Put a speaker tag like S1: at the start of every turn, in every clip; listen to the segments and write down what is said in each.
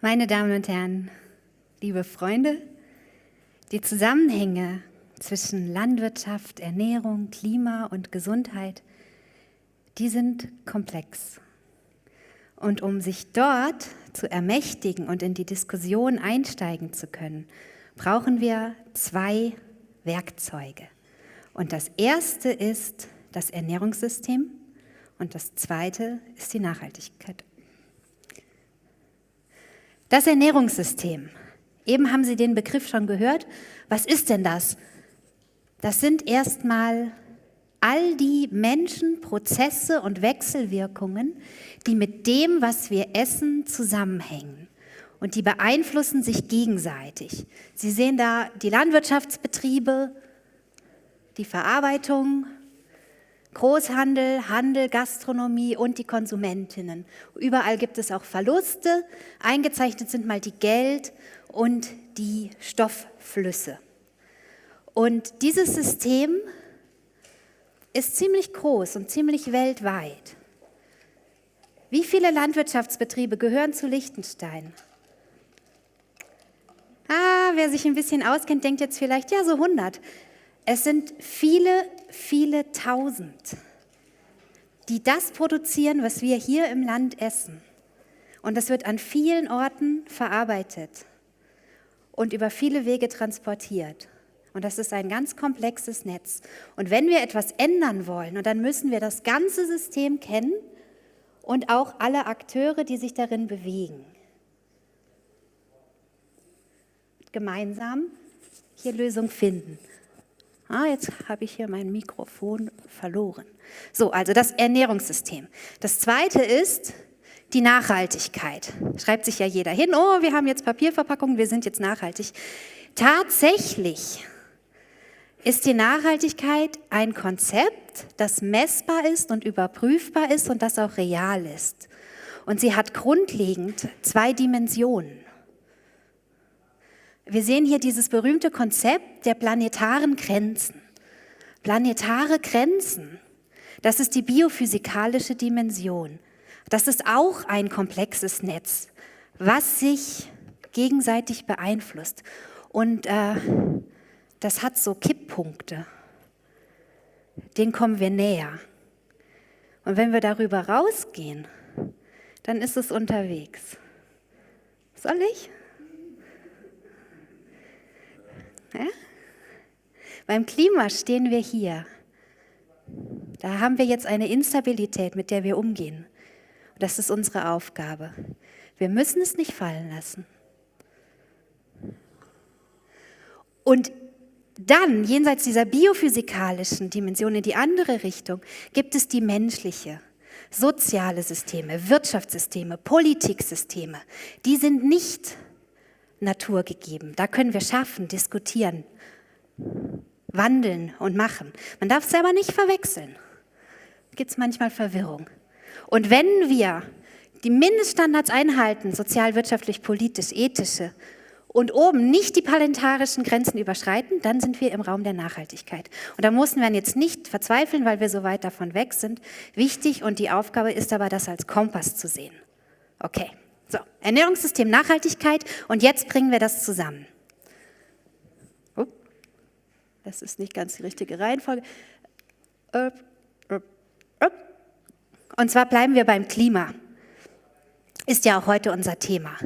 S1: Meine Damen und Herren, liebe Freunde, die Zusammenhänge zwischen Landwirtschaft, Ernährung, Klima und Gesundheit, die sind komplex. Und um sich dort zu ermächtigen und in die Diskussion einsteigen zu können, brauchen wir zwei Werkzeuge. Und das erste ist das Ernährungssystem und das zweite ist die Nachhaltigkeit. Das Ernährungssystem. Eben haben Sie den Begriff schon gehört. Was ist denn das? Das sind erstmal all die Menschen, Prozesse und Wechselwirkungen, die mit dem, was wir essen, zusammenhängen. Und die beeinflussen sich gegenseitig. Sie sehen da die Landwirtschaftsbetriebe, die Verarbeitung, Großhandel, Handel, Gastronomie und die Konsumentinnen. Überall gibt es auch Verluste. Eingezeichnet sind mal die Geld- und die Stoffflüsse. Und dieses System ist ziemlich groß und ziemlich weltweit. Wie viele Landwirtschaftsbetriebe gehören zu Liechtenstein? Wer sich ein bisschen auskennt, denkt jetzt vielleicht, ja, so 100. Es sind viele, viele Tausend, die das produzieren, was wir hier im Land essen. Und das wird an vielen Orten verarbeitet und über viele Wege transportiert. Und das ist ein ganz komplexes Netz. Und wenn wir etwas ändern wollen, und dann müssen wir das ganze System kennen und auch alle Akteure, die sich darin bewegen. Gemeinsam hier Lösungen finden. Jetzt habe ich hier mein Mikrofon verloren. So, also das Ernährungssystem. Das zweite ist die Nachhaltigkeit. Schreibt sich ja jeder hin, wir haben jetzt Papierverpackungen, wir sind jetzt nachhaltig. Tatsächlich ist die Nachhaltigkeit ein Konzept, das messbar ist und überprüfbar ist und das auch real ist. Und sie hat grundlegend zwei Dimensionen. Wir sehen hier dieses berühmte Konzept der planetaren Grenzen. Planetare Grenzen, das ist die biophysikalische Dimension. Das ist auch ein komplexes Netz, was sich gegenseitig beeinflusst. Und das hat so Kipppunkte. Denen kommen wir näher. Und wenn wir darüber rausgehen, dann ist es unterwegs. Soll ich? Ja? Beim Klima stehen wir hier. Da haben wir jetzt eine Instabilität, mit der wir umgehen. Und das ist unsere Aufgabe. Wir müssen es nicht fallen lassen. Und dann, jenseits dieser biophysikalischen Dimension in die andere Richtung, gibt es die menschliche, soziale Systeme, Wirtschaftssysteme, Politiksysteme. Die sind nicht naturgegeben. Da können wir schaffen, diskutieren, wandeln und machen. Man darf es aber nicht verwechseln. Gibt es manchmal Verwirrung. Und wenn wir die Mindeststandards einhalten, sozial, wirtschaftlich, politisch, ethische, und oben nicht die planetarischen Grenzen überschreiten, dann sind wir im Raum der Nachhaltigkeit. Und da müssen wir jetzt nicht verzweifeln, weil wir so weit davon weg sind. Wichtig und die Aufgabe ist aber, das als Kompass zu sehen. Okay. So, Ernährungssystem, Nachhaltigkeit und jetzt bringen wir das zusammen. Das ist nicht ganz die richtige Reihenfolge. Und zwar bleiben wir beim Klima. Ist ja auch heute unser Thema.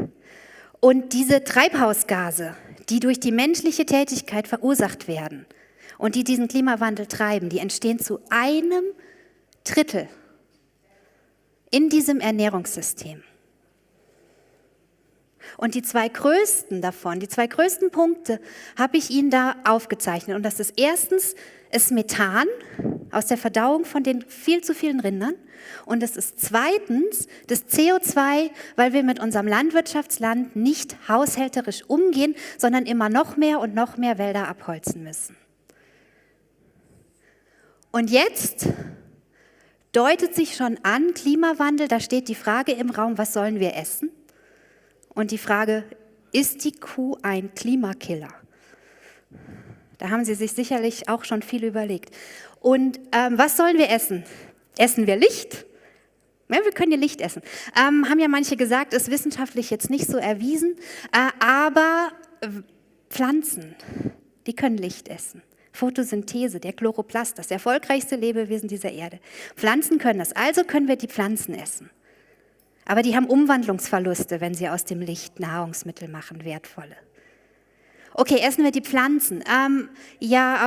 S1: Und diese Treibhausgase, die durch die menschliche Tätigkeit verursacht werden und die diesen Klimawandel treiben, die entstehen zu 1/3 in diesem Ernährungssystem. Und die zwei größten davon, die zwei größten Punkte, habe ich Ihnen da aufgezeichnet. Und das ist erstens das Methan aus der Verdauung von den viel zu vielen Rindern. Und das ist zweitens das CO2, weil wir mit unserem Landwirtschaftsland nicht haushälterisch umgehen, sondern immer noch mehr und noch mehr Wälder abholzen müssen. Und jetzt deutet sich schon an, Klimawandel, da steht die Frage im Raum, was sollen wir essen? Und die Frage, ist die Kuh ein Klimakiller? Da haben Sie sich sicherlich auch schon viel überlegt. Und was sollen wir essen? Essen wir Licht Ja, wir können ja Licht essen. Haben ja manche gesagt, ist wissenschaftlich jetzt nicht so erwiesen, aber Pflanzen, die können Licht essen. Photosynthese, der Chloroplast, das erfolgreichste Lebewesen dieser Erde. Pflanzen können das, also können wir die Pflanzen essen. Aber die haben Umwandlungsverluste, wenn sie aus dem Licht Nahrungsmittel machen, wertvolle. Okay, essen wir die Pflanzen? Ein Riesenteil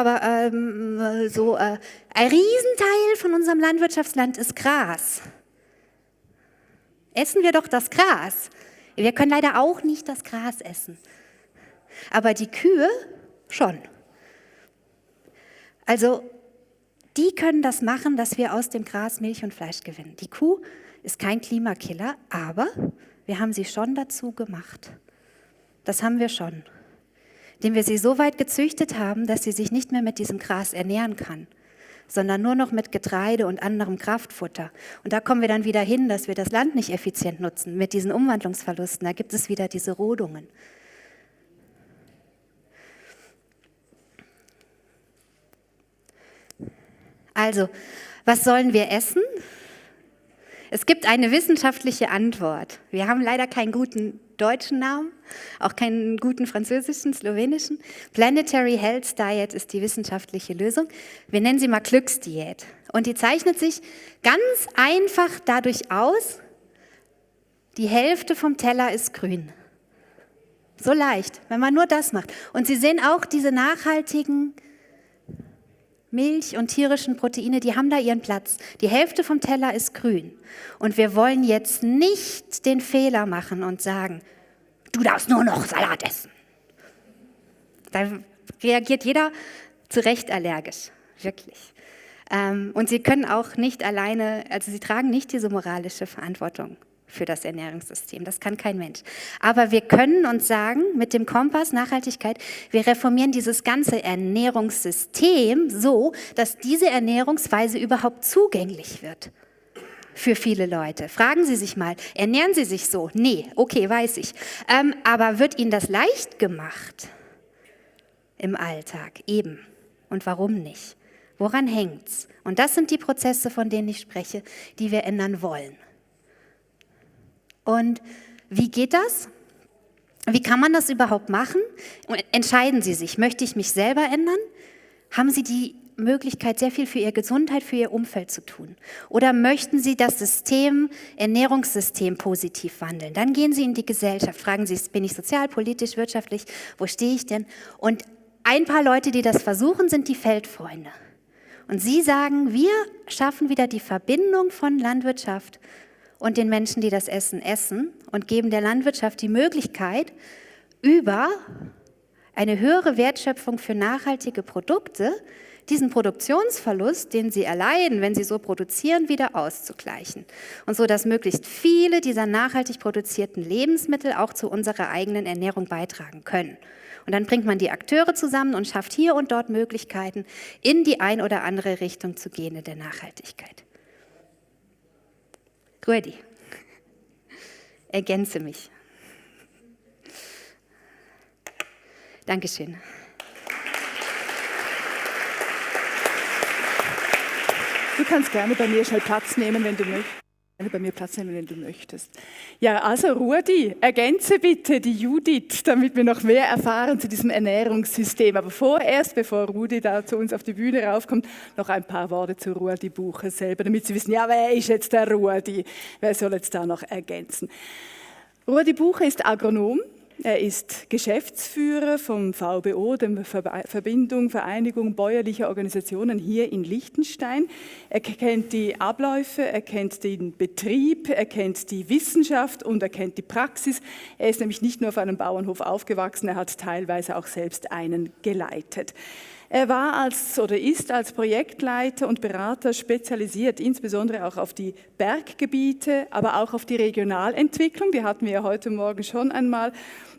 S1: von unserem Landwirtschaftsland ist Gras. Essen wir doch das Gras. Wir können leider auch nicht das Gras essen. Aber die Kühe schon. Also, die können das machen, dass wir aus dem Gras Milch und Fleisch gewinnen. Die Kuh ist kein Klimakiller, aber wir haben sie schon dazu gemacht. Das haben wir schon. Indem wir sie so weit gezüchtet haben, dass sie sich nicht mehr mit diesem Gras ernähren kann, sondern nur noch mit Getreide und anderem Kraftfutter. Und da kommen wir dann wieder hin, dass wir das Land nicht effizient nutzen, mit diesen Umwandlungsverlusten. Da gibt es wieder diese Rodungen. Also, was sollen wir essen? Es gibt eine wissenschaftliche Antwort. Wir haben leider keinen guten deutschen Namen, auch keinen guten französischen, slowenischen. Planetary Health Diet ist die wissenschaftliche Lösung. Wir nennen sie mal Glücksdiät. Und die zeichnet sich ganz einfach dadurch aus, die Hälfte vom Teller ist grün. So leicht, wenn man nur das macht. Und Sie sehen auch diese nachhaltigen Milch und tierischen Proteine, die haben da ihren Platz. Die Hälfte vom Teller ist grün. Und wir wollen jetzt nicht den Fehler machen und sagen, du darfst nur noch Salat essen. Da reagiert jeder zu Recht allergisch, wirklich. Und Sie können auch nicht alleine, also Sie tragen nicht diese moralische Verantwortung für das Ernährungssystem. Das kann kein Mensch. Aber wir können uns sagen, mit dem Kompass Nachhaltigkeit, wir reformieren dieses ganze Ernährungssystem so, dass diese Ernährungsweise überhaupt zugänglich wird für viele Leute. Fragen Sie sich mal, ernähren Sie sich so? Nee, okay, weiß ich. Aber wird Ihnen das leicht gemacht im Alltag? Eben. Und warum nicht? Woran hängt's? Und das sind die Prozesse, von denen ich spreche, die wir ändern wollen. Und wie geht das? Wie kann man das überhaupt machen? Und entscheiden Sie sich, möchte ich mich selber ändern? Haben Sie die Möglichkeit, sehr viel für Ihre Gesundheit, für Ihr Umfeld zu tun? Oder möchten Sie das System, Ernährungssystem positiv wandeln? Dann gehen Sie in die Gesellschaft, fragen Sie, bin ich sozial, politisch, wirtschaftlich, wo stehe ich denn? Und ein paar Leute, die das versuchen, sind die Feldfreunde. Und sie sagen, wir schaffen wieder die Verbindung von Landwirtschaft und den Menschen, die das Essen essen, und geben der Landwirtschaft die Möglichkeit, über eine höhere Wertschöpfung für nachhaltige Produkte diesen Produktionsverlust, den sie erleiden, wenn sie so produzieren, wieder auszugleichen. Und so, dass möglichst viele dieser nachhaltig produzierten Lebensmittel auch zu unserer eigenen Ernährung beitragen können. Und dann bringt man die Akteure zusammen und schafft hier und dort Möglichkeiten, in die ein oder andere Richtung zu gehen in der Nachhaltigkeit. Rudi, ergänze mich. Dankeschön.
S2: Du kannst gerne bei mir schnell Platz nehmen, wenn du möchtest. Ja, also Rudi, ergänze bitte die Judith, damit wir noch mehr erfahren zu diesem Ernährungssystem. Aber bevor Rudi da zu uns auf die Bühne raufkommt, noch ein paar Worte zu Rudi Bucher selber, damit Sie wissen, ja, wer ist jetzt der Rudi? Wer soll jetzt da noch ergänzen? Rudi Bucher ist Agronom. Er ist Geschäftsführer vom VBO, der Vereinigung bäuerlicher Organisationen hier in Liechtenstein. Er kennt die Abläufe, er kennt den Betrieb, er kennt die Wissenschaft und er kennt die Praxis. Er ist nämlich nicht nur auf einem Bauernhof aufgewachsen, er hat teilweise auch selbst einen geleitet. Er ist als Projektleiter und Berater spezialisiert, insbesondere auch auf die Berggebiete, aber auch auf die Regionalentwicklung. Die hatten wir ja heute Morgen schon einmal.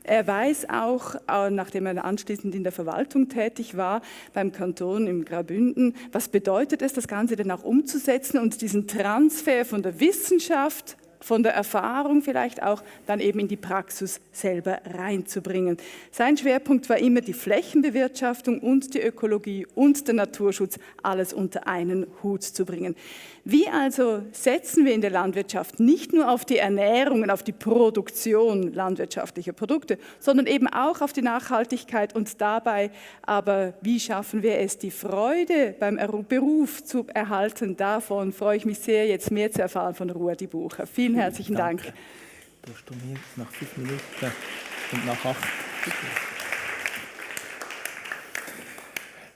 S2: Er weiß auch, nachdem er anschließend in der Verwaltung tätig war, beim Kanton im Graubünden, was bedeutet es, das Ganze dann auch umzusetzen und diesen Transfer von der Wissenschaft von der Erfahrung vielleicht auch dann eben in die Praxis selber reinzubringen. Sein Schwerpunkt war immer die Flächenbewirtschaftung und die Ökologie und der Naturschutz, alles unter einen Hut zu bringen. Wie also setzen wir in der Landwirtschaft nicht nur auf die Ernährung und auf die Produktion landwirtschaftlicher Produkte, sondern eben auch auf die Nachhaltigkeit und dabei aber, wie schaffen wir es, die Freude beim Beruf zu erhalten? Davon freue ich mich sehr, jetzt mehr zu erfahren von Ruedi Bucher. Vielen herzlichen Dank.
S3: Darfst du mir nach 5 Minuten und nach 8?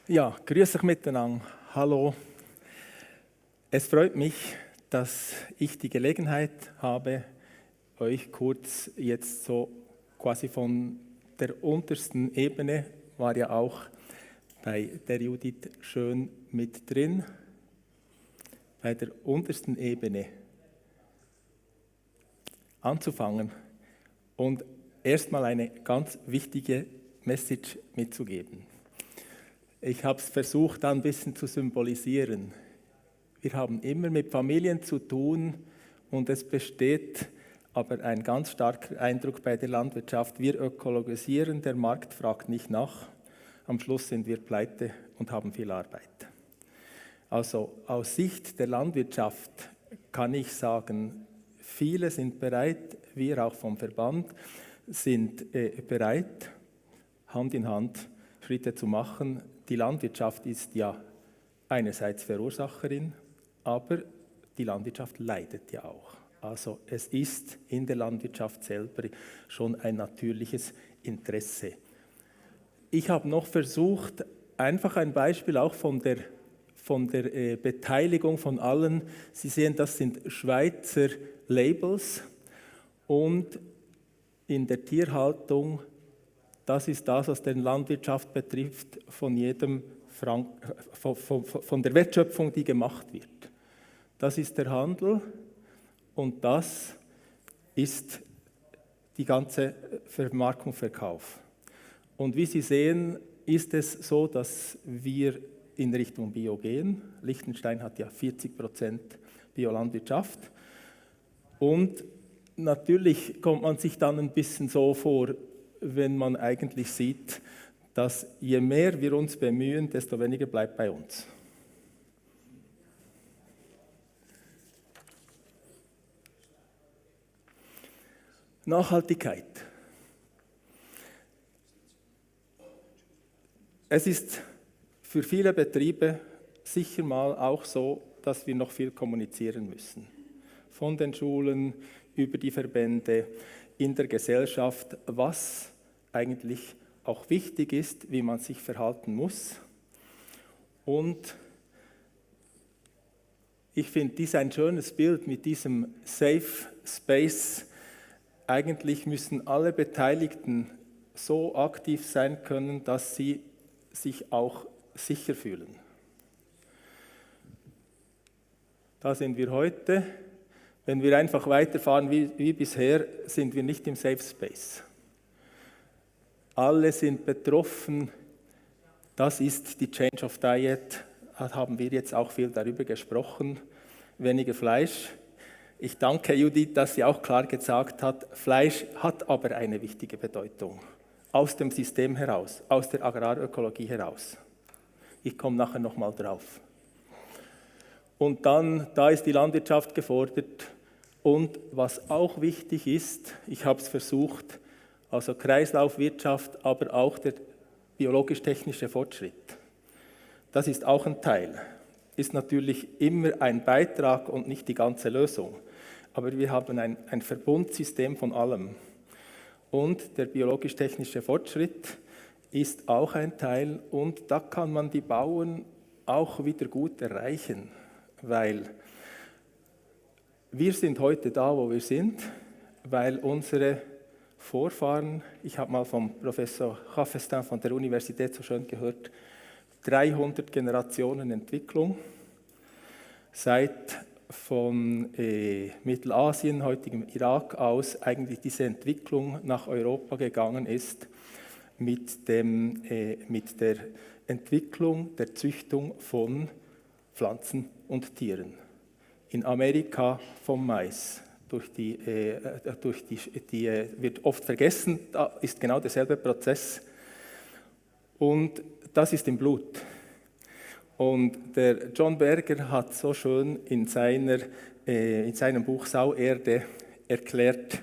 S3: Ja, grüß euch miteinander. Hallo. Es freut mich, dass ich die Gelegenheit habe, euch kurz jetzt so quasi von der untersten Ebene, war ja auch bei der Judith schön mit drin, bei der untersten Ebene anzufangen und erstmal eine ganz wichtige Message mitzugeben. Ich habe es versucht, ein bisschen zu symbolisieren. Wir haben immer mit Familien zu tun und es besteht aber ein ganz starker Eindruck bei der Landwirtschaft. Wir ökologisieren, der Markt fragt nicht nach. Am Schluss sind wir pleite und haben viel Arbeit. Also aus Sicht der Landwirtschaft kann ich sagen, viele sind bereit, wir auch vom Verband sind bereit, Hand in Hand Schritte zu machen. Die Landwirtschaft ist ja einerseits Verursacherin, aber die Landwirtschaft leidet ja auch. Also es ist in der Landwirtschaft selber schon ein natürliches Interesse. Ich habe noch versucht, einfach ein Beispiel auch von der Beteiligung von allen. Sie sehen, das sind Schweizer Labels und in der Tierhaltung, das ist das, was die Landwirtschaft betrifft, von jedem von der Wertschöpfung, die gemacht wird. Das ist der Handel und das ist die ganze Vermarktung, Verkauf. Und wie Sie sehen, ist es so, dass wir in Richtung Bio gehen. Liechtenstein hat ja 40% Biolandwirtschaft. Und natürlich kommt man sich dann ein bisschen so vor, wenn man eigentlich sieht, dass je mehr wir uns bemühen, desto weniger bleibt bei uns. Nachhaltigkeit. Es ist für viele Betriebe sicher mal auch so, dass wir noch viel kommunizieren müssen. Von den Schulen über die Verbände, in der Gesellschaft, was eigentlich auch wichtig ist, wie man sich verhalten muss. Und ich finde dies ein schönes Bild mit diesem Safe Space. Eigentlich müssen alle Beteiligten so aktiv sein können, dass sie sich auch sicher fühlen. Da sind wir heute. Wenn wir einfach weiterfahren wie bisher, sind wir nicht im Safe Space. Alle sind betroffen. Das ist die Change of Diet. Da haben wir jetzt auch viel darüber gesprochen. Weniger Fleisch. Ich danke Judith, dass sie auch klar gesagt hat, Fleisch hat aber eine wichtige Bedeutung. Aus dem System heraus, aus der Agrarökologie heraus. Ich komme nachher nochmal drauf. Und dann, da ist die Landwirtschaft gefordert. Und was auch wichtig ist, ich habe es versucht, also Kreislaufwirtschaft, aber auch der biologisch-technische Fortschritt. Das ist auch ein Teil. Ist natürlich immer ein Beitrag und nicht die ganze Lösung. Aber wir haben ein Verbundsystem von allem. Und der biologisch-technische Fortschritt ist auch ein Teil. Und da kann man die Bauern auch wieder gut erreichen, weil wir sind heute da, wo wir sind, weil unsere Vorfahren, ich habe mal vom Professor Chaffestin von der Universität so schön gehört, 300 Generationen Entwicklung, seit von Mittelasien, heutigem Irak aus, eigentlich diese Entwicklung nach Europa gegangen ist mit der Entwicklung der Züchtung von Pflanzen und Tieren. In Amerika vom Mais, wird oft vergessen, da ist genau derselbe Prozess. Und das ist im Blut. Und der John Berger hat so schön in seinem Buch Sauerde erklärt,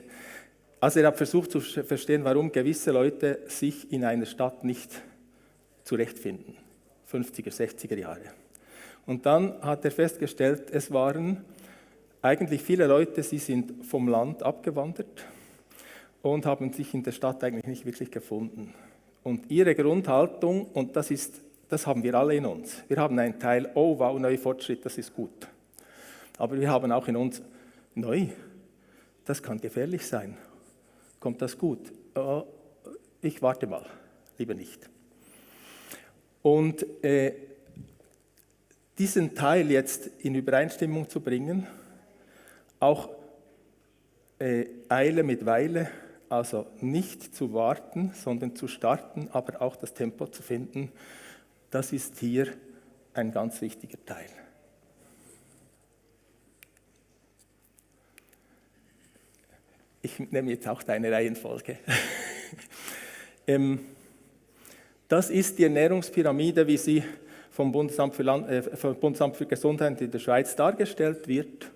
S3: also er hat versucht zu verstehen, warum gewisse Leute sich in einer Stadt nicht zurechtfinden, 50er, 60er Jahre. Und dann hat er festgestellt, es waren eigentlich viele Leute, sie sind vom Land abgewandert und haben sich in der Stadt eigentlich nicht wirklich gefunden. Und ihre Grundhaltung, und das haben wir alle in uns, wir haben einen Teil, oh wow, neuer Fortschritt, das ist gut. Aber wir haben auch in uns, neu, das kann gefährlich sein. Kommt das gut? Oh, ich warte mal, lieber nicht. Und diesen Teil jetzt in Übereinstimmung zu bringen, auch Eile mit Weile, also nicht zu warten, sondern zu starten, aber auch das Tempo zu finden, das ist hier ein ganz wichtiger Teil. Ich nehme jetzt auch deine Reihenfolge. Das ist die Ernährungspyramide, wie sie vom Bundesamt für Gesundheit in der Schweiz dargestellt wird.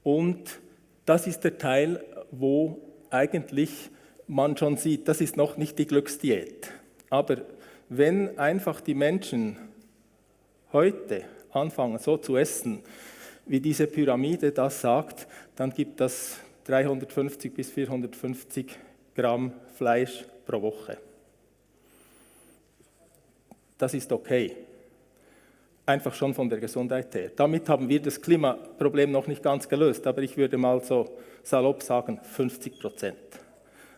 S3: Und das ist der Teil, wo eigentlich man schon sieht, das ist noch nicht die Glücksdiät. Aber wenn einfach die Menschen heute anfangen, so zu essen, wie diese Pyramide das sagt, dann gibt das 350 bis 450 Gramm Fleisch pro Woche. Das ist okay. Einfach schon von der Gesundheit her. Damit haben wir das Klimaproblem noch nicht ganz gelöst, aber ich würde mal so salopp sagen, 50%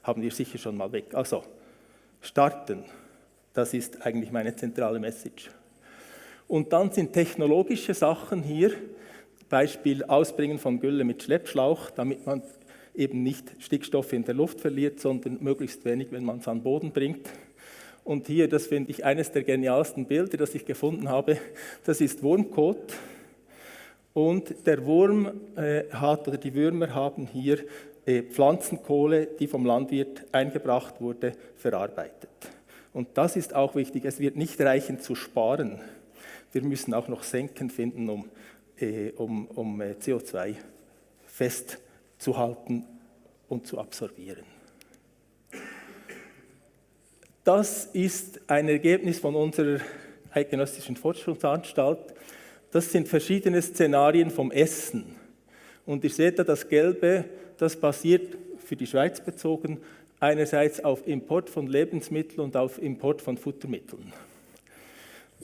S3: haben wir sicher schon mal weg. Also starten, das ist eigentlich meine zentrale Message. Und dann sind technologische Sachen hier, Beispiel Ausbringen von Gülle mit Schleppschlauch, damit man eben nicht Stickstoff in der Luft verliert, sondern möglichst wenig, wenn man es an den Boden bringt. Und hier, das finde ich eines der genialsten Bilder, das ich gefunden habe, das ist Wurmkot. Und der Wurm oder die Würmer haben hier Pflanzenkohle, die vom Landwirt eingebracht wurde, verarbeitet. Und das ist auch wichtig, es wird nicht reichen zu sparen. Wir müssen auch noch Senken finden, um CO2 festzuhalten und zu absorbieren. Das ist ein Ergebnis von unserer Eidgenössischen Forschungsanstalt. Das sind verschiedene Szenarien vom Essen. Und ihr seht da das Gelbe, das basiert für die Schweiz bezogen einerseits auf Import von Lebensmitteln und auf Import von Futtermitteln.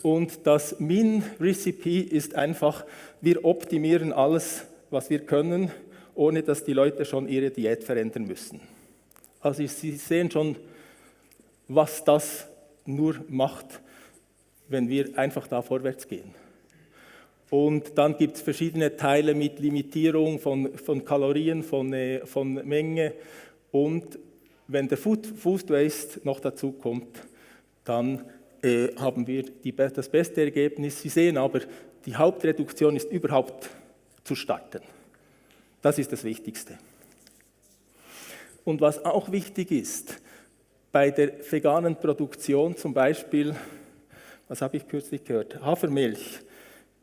S3: Und das Min-Recipe ist einfach, wir optimieren alles, was wir können, ohne dass die Leute schon ihre Diät verändern müssen. Also Sie sehen schon, was das nur macht, wenn wir einfach da vorwärts gehen. Und dann gibt es verschiedene Teile mit Limitierung von Kalorien, von Menge. Und wenn der Food Waste noch dazu kommt, dann haben wir das beste Ergebnis. Sie sehen aber, die Hauptreduktion ist überhaupt zu starten. Das ist das Wichtigste. Und was auch wichtig ist, bei der veganen Produktion zum Beispiel, was habe ich kürzlich gehört, Hafermilch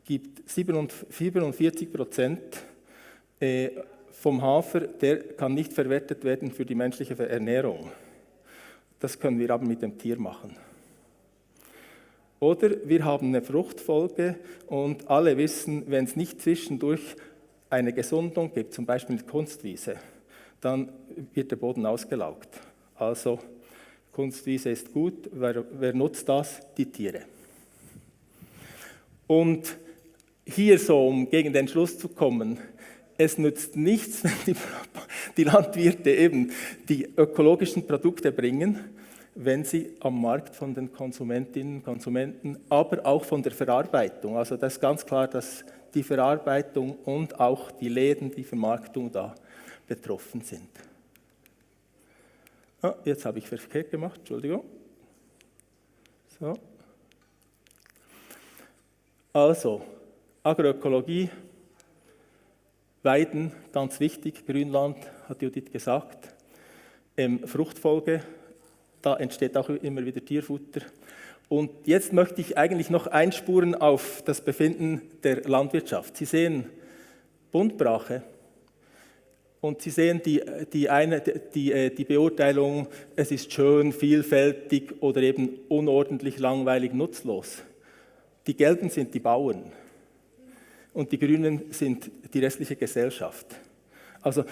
S3: gibt 47% vom Hafer, der kann nicht verwertet werden für die menschliche Ernährung. Das können wir aber mit dem Tier machen. Oder wir haben eine Fruchtfolge und alle wissen, wenn es nicht zwischendurch eine Gesundung gibt, zum Beispiel mit Kunstwiese, dann wird der Boden ausgelaugt. Also Kunstwiese ist gut, wer nutzt das? Die Tiere. Und hier so, um gegen den Schluss zu kommen, es nützt nichts, wenn die Landwirte eben die ökologischen Produkte bringen, wenn sie am Markt von den Konsumentinnen und Konsumenten, aber auch von der Verarbeitung, also das ist ganz klar, dass die Verarbeitung und auch die Läden, die Vermarktung da betroffen sind. Ah, jetzt habe ich verkehrt gemacht, Entschuldigung. So. Also, Agroökologie, Weiden, ganz wichtig, Grünland, hat Judith gesagt. Fruchtfolge, da entsteht auch immer wieder Tierfutter. Und jetzt möchte ich eigentlich noch einspuren auf das Befinden der Landwirtschaft. Sie sehen Buntbrache und Sie sehen die Beurteilung, es ist schön, vielfältig oder eben unordentlich, langweilig, nutzlos. Die Gelben sind die Bauern und die Grünen sind die restliche Gesellschaft. Also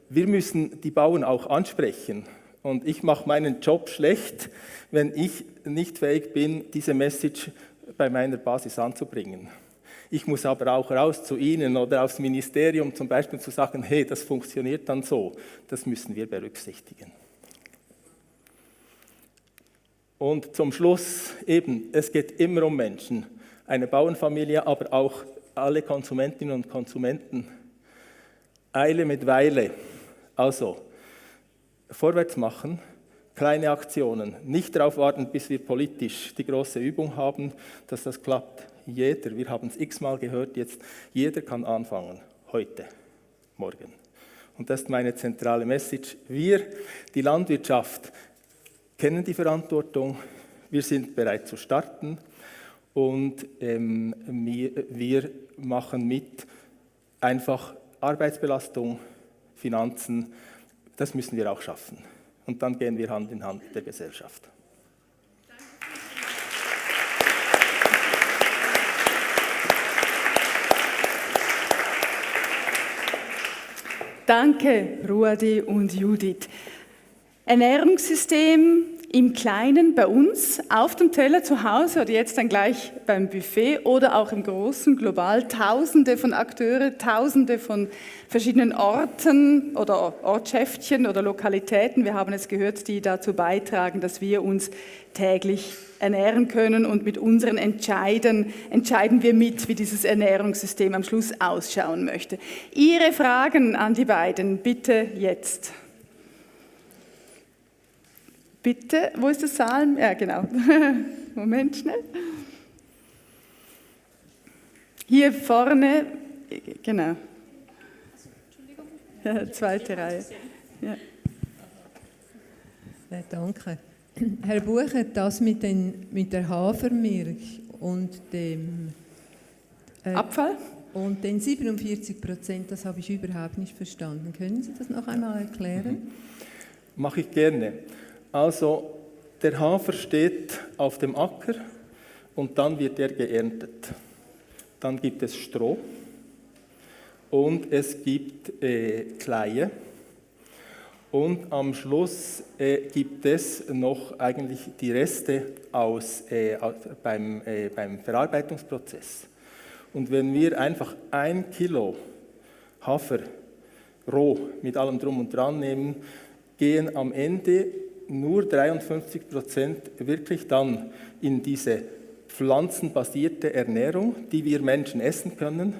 S3: wir müssen die Bauern auch ansprechen. Und ich mache meinen Job schlecht, wenn ich nicht fähig bin, diese Message bei meiner Basis anzubringen. Ich muss aber auch raus zu Ihnen oder aufs Ministerium zum Beispiel zu sagen, hey, das funktioniert dann so. Das müssen wir berücksichtigen. Und zum Schluss eben, es geht immer um Menschen. Eine Bauernfamilie, aber auch alle Konsumentinnen und Konsumenten. Eile mit Weile. Also, vorwärts machen, kleine Aktionen, nicht darauf warten, bis wir politisch die große Übung haben, dass das klappt. Jeder, wir haben es x-mal gehört jetzt, jeder kann anfangen, heute, morgen. Und das ist meine zentrale Message. Wir, die Landwirtschaft, kennen die Verantwortung, wir sind bereit zu starten und wir machen mit, einfach Arbeitsbelastung, Finanzen, das müssen wir auch schaffen. Und dann gehen wir Hand in Hand mit der Gesellschaft.
S2: Danke, Ruedi und Judith. Ernährungssystem im Kleinen bei uns, auf dem Teller zu Hause oder jetzt dann gleich beim Buffet oder auch im Großen, global, Tausende von Akteure, Tausende von verschiedenen Orten oder Ortschäftchen oder Lokalitäten, wir haben es gehört, die dazu beitragen, dass wir uns täglich ernähren können und mit unseren entscheiden wir mit, wie dieses Ernährungssystem am Schluss ausschauen möchte. Ihre Fragen an die beiden, bitte jetzt. Bitte, wo ist das Saal? Ja, genau. Moment, schnell. Hier vorne, genau. Ja, zweite Reihe. Ja.
S4: Danke. Herr Bucher, das mit der Hafermilch und dem
S2: Abfall?
S4: Und den 47%, das habe ich überhaupt nicht verstanden. Können Sie das noch einmal erklären?
S3: Mache ich gerne. Also, der Hafer steht auf dem Acker und dann wird er geerntet. Dann gibt es Stroh und es gibt Kleie und am Schluss gibt es noch eigentlich die Reste beim Verarbeitungsprozess. Und wenn wir einfach 1 Kilo Hafer roh mit allem Drum und Dran nehmen, gehen am Ende nur 53% wirklich dann in diese pflanzenbasierte Ernährung, die wir Menschen essen können,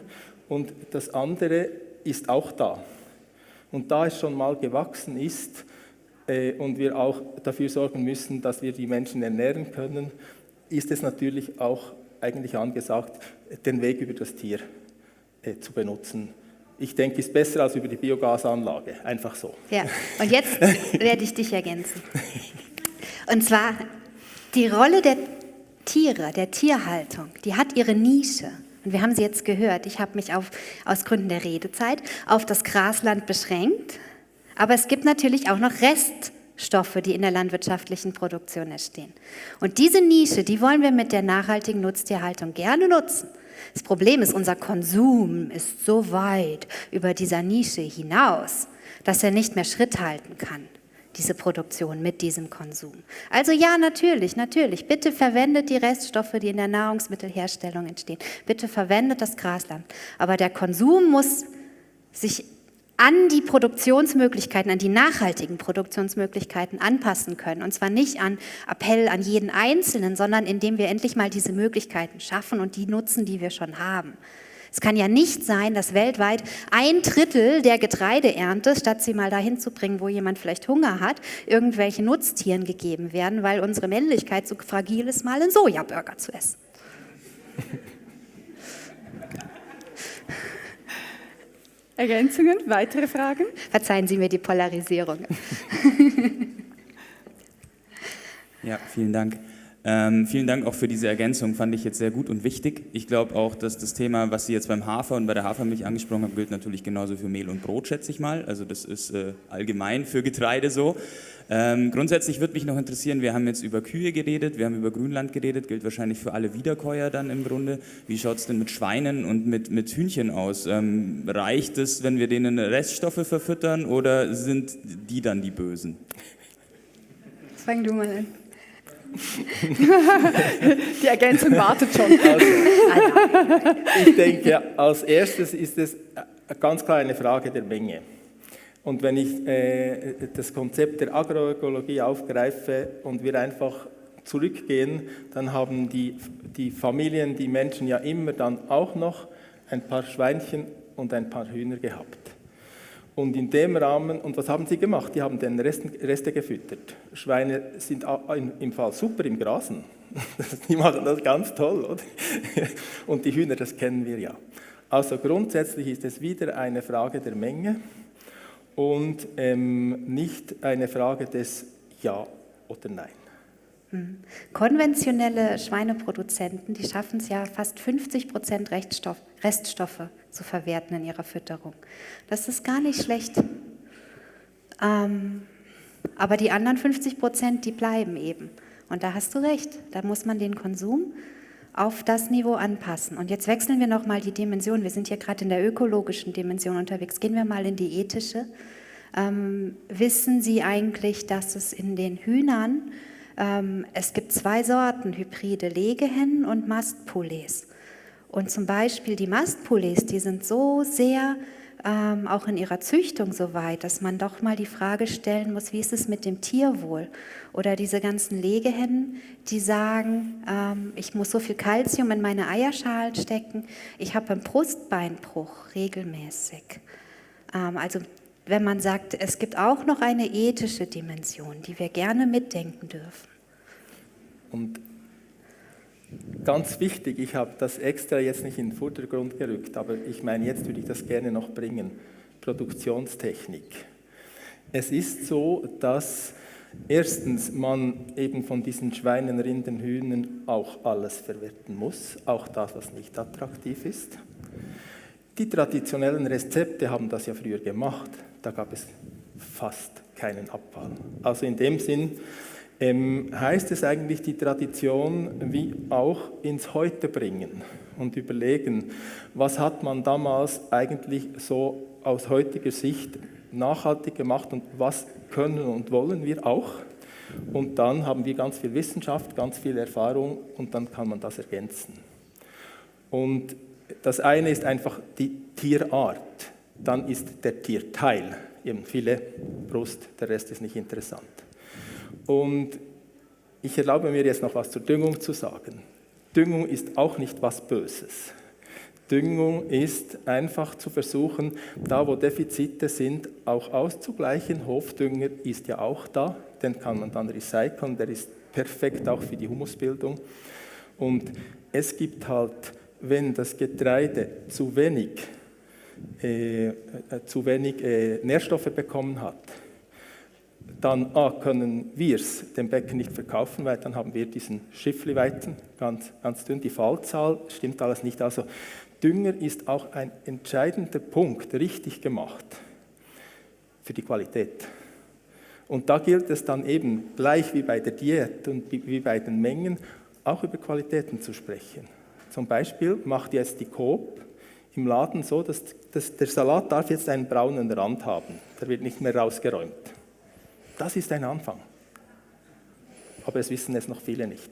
S3: und das andere ist auch da. Und da es schon mal gewachsen ist und wir auch dafür sorgen müssen, dass wir die Menschen ernähren können, ist es natürlich auch eigentlich angesagt, den Weg über das Tier zu benutzen. Ich denke, es ist besser als über die Biogasanlage, einfach so.
S1: Ja, und jetzt werde ich dich ergänzen. Und zwar die Rolle der Tiere, der Tierhaltung, die hat ihre Nische. Und wir haben sie jetzt gehört. Ich habe mich aus Gründen der Redezeit auf das Grasland beschränkt. Aber es gibt natürlich auch noch Reststoffe, die in der landwirtschaftlichen Produktion entstehen. Und diese Nische, die wollen wir mit der nachhaltigen Nutztierhaltung gerne nutzen. Das Problem ist, unser Konsum ist so weit über dieser Nische hinaus, dass er nicht mehr Schritt halten kann, diese Produktion mit diesem Konsum. Also ja, natürlich, bitte verwendet die Reststoffe, die in der Nahrungsmittelherstellung entstehen. Bitte verwendet das Grasland. Aber der Konsum muss sich an die Produktionsmöglichkeiten, an die nachhaltigen Produktionsmöglichkeiten anpassen können. Und zwar nicht an Appell an jeden Einzelnen, sondern indem wir endlich mal diese Möglichkeiten schaffen und die nutzen, die wir schon haben. Es kann ja nicht sein, dass weltweit 1/3 der Getreideernte, statt sie mal dahin zu bringen, wo jemand vielleicht Hunger hat, irgendwelche Nutztieren gegeben werden, weil unsere Männlichkeit so fragil ist, mal einen Sojaburger zu essen.
S2: Ergänzungen, weitere Fragen?
S1: Verzeihen Sie mir die Polarisierung.
S5: Ja, vielen Dank. Vielen Dank auch für diese Ergänzung, fand ich jetzt sehr gut und wichtig. Ich glaube auch, dass das Thema, was Sie jetzt beim Hafer und bei der Hafermilch angesprochen haben, gilt natürlich genauso für Mehl und Brot, schätze ich mal. Also das ist allgemein für Getreide so. Grundsätzlich würde mich noch interessieren, wir haben jetzt über Kühe geredet, wir haben über Grünland geredet, gilt wahrscheinlich für alle Wiederkäuer dann im Grunde. Wie schaut es denn mit Schweinen und mit Hühnchen aus? Reicht es, wenn wir denen Reststoffe verfüttern oder sind die dann die Bösen?
S1: Fang du mal an.
S2: Die Ergänzung wartet schon.
S3: Ich denke, als erstes ist es ganz klar eine Frage der Menge. Und wenn ich das Konzept der Agroökologie aufgreife und wir einfach zurückgehen, dann haben die Familien, die Menschen ja immer dann auch noch ein paar Schweinchen und ein paar Hühner gehabt. Und in dem Rahmen, und was haben sie gemacht? Die haben den Reste gefüttert. Schweine sind im Fall super im Grasen. Die machen das ganz toll, oder? Und die Hühner, das kennen wir ja. Also grundsätzlich ist es wieder eine Frage der Menge und nicht eine Frage des Ja oder Nein.
S1: Konventionelle Schweineproduzenten, die schaffen es ja fast 50% Reststoffe zu verwerten in ihrer Fütterung. Das ist gar nicht schlecht. Aber die anderen 50%, die bleiben eben. Und da hast du recht, da muss man den Konsum auf das Niveau anpassen. Und jetzt wechseln wir nochmal die Dimension. Wir sind hier gerade in der ökologischen Dimension unterwegs. Gehen wir mal in die ethische. Wissen Sie eigentlich, dass es in den Hühnern es gibt 2 Sorten, Hybride, Legehennen und Mastpoulets. Und zum Beispiel die Mastpoulets, die sind so sehr auch in ihrer Züchtung so weit, dass man doch mal die Frage stellen muss, wie ist es mit dem Tierwohl? Oder diese ganzen Legehennen, die sagen, ich muss so viel Kalzium in meine Eierschalen stecken, ich habe einen Brustbeinbruch regelmäßig. Also wenn man sagt, es gibt auch noch eine ethische Dimension, die wir gerne mitdenken dürfen.
S3: Und ganz wichtig, ich habe das extra jetzt nicht in den Vordergrund gerückt, aber ich meine, jetzt würde ich das gerne noch bringen, Produktionstechnik. Es ist so, dass erstens man eben von diesen Schweinen, Rindern, Hühnern auch alles verwerten muss, auch das, was nicht attraktiv ist. Die traditionellen Rezepte haben das ja früher gemacht, da gab es fast keinen Abfall. Also in dem Sinn heißt es eigentlich, die Tradition wie auch ins Heute bringen und überlegen, was hat man damals eigentlich so aus heutiger Sicht nachhaltig gemacht und was können und wollen wir auch. Und dann haben wir ganz viel Wissenschaft, ganz viel Erfahrung und dann kann man das ergänzen. Und das eine ist einfach die Tierart, dann ist der Tierteil, eben Filet, Brust, der Rest ist nicht interessant. Und ich erlaube mir jetzt noch was zur Düngung zu sagen. Düngung ist auch nicht was Böses. Düngung ist einfach zu versuchen, da wo Defizite sind, auch auszugleichen. Hofdünger ist ja auch da, den kann man dann recyceln, der ist perfekt auch für die Humusbildung. Und es gibt halt, wenn das Getreide zu wenig Nährstoffe bekommen hat, dann können wir es dem Bäcker nicht verkaufen, weil dann haben wir diesen Schiffliweiten, ganz, ganz dünn, die Fallzahl stimmt alles nicht. Also Dünger ist auch ein entscheidender Punkt, richtig gemacht, für die Qualität. Und da gilt es dann eben, gleich wie bei der Diät und wie bei den Mengen, auch über Qualitäten zu sprechen. Zum Beispiel macht jetzt die Coop im Laden so, dass der Salat darf jetzt einen braunen Rand haben, der wird nicht mehr rausgeräumt. Das ist ein Anfang. Aber es wissen es noch viele nicht.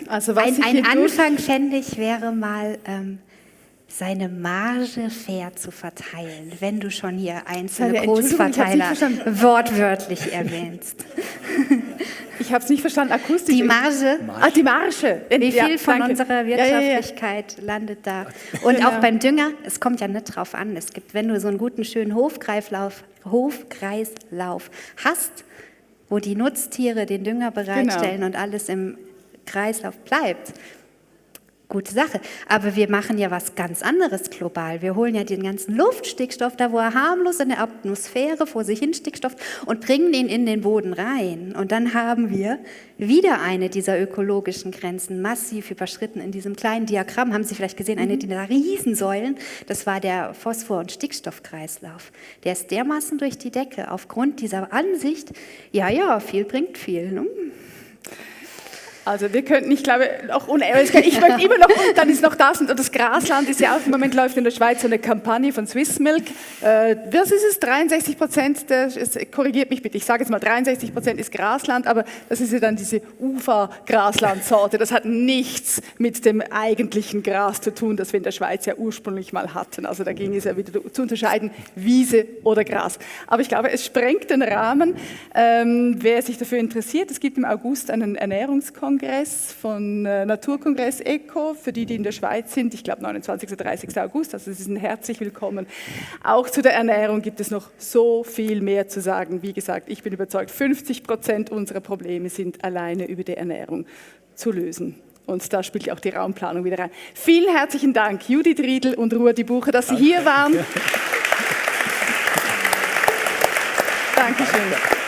S2: Also was
S1: ein Anfang, fände ich, wäre mal, seine Marge fair zu verteilen, wenn du schon hier einzelne Großverteiler wortwörtlich erwähnst.
S2: Ich habe es nicht verstanden, akustisch.
S1: Die Marge.
S2: Die Marge.
S1: Wie viel von unserer Wirtschaftlichkeit landet da? Und auch beim Dünger, es kommt ja nicht drauf an. Es gibt, wenn du so einen guten, schönen Hofkreislauf hast, wo die Nutztiere den Dünger bereitstellen und alles im Kreislauf bleibt, Gute Sache. Aber wir machen ja was ganz anderes global. Wir holen ja den ganzen Luftstickstoff, da wo er harmlos in der Atmosphäre vor sich hin Stickstoff und bringen ihn in den Boden rein. Und dann haben wir wieder eine dieser ökologischen Grenzen massiv überschritten. In diesem kleinen Diagramm haben Sie vielleicht gesehen, eine dieser Riesensäulen, das war der Phosphor- und Stickstoffkreislauf. Der ist dermaßen durch die Decke aufgrund dieser Ansicht, ja, viel bringt viel. Ne?
S2: Also wir könnten, ich glaube, auch ich möchte immer noch, dann ist noch das, und das Grasland ist ja auch, im Moment läuft in der Schweiz so eine Kampagne von Swissmilk. Was ist es? 63%, korrigiert mich bitte, ich sage jetzt mal 63% ist Grasland, aber das ist ja dann diese Ufer-Graslandsorte. Das hat nichts mit dem eigentlichen Gras zu tun, das wir in der Schweiz ja ursprünglich mal hatten. Also da ging es ja wieder zu unterscheiden, Wiese oder Gras. Aber ich glaube, es sprengt den Rahmen. Wer sich dafür interessiert, es gibt im August einen Ernährungskongress von Naturkongress ECO, für die in der Schweiz sind, ich glaube 29. oder 30. August, also Sie sind herzlich willkommen. Auch zu der Ernährung gibt es noch so viel mehr zu sagen. Wie gesagt, ich bin überzeugt, 50% unserer Probleme sind alleine über die Ernährung zu lösen. Und da spielt auch die Raumplanung wieder rein. Vielen herzlichen Dank, Judith Riedl und Ruedi Bucher, dass Sie hier waren. Dankeschön.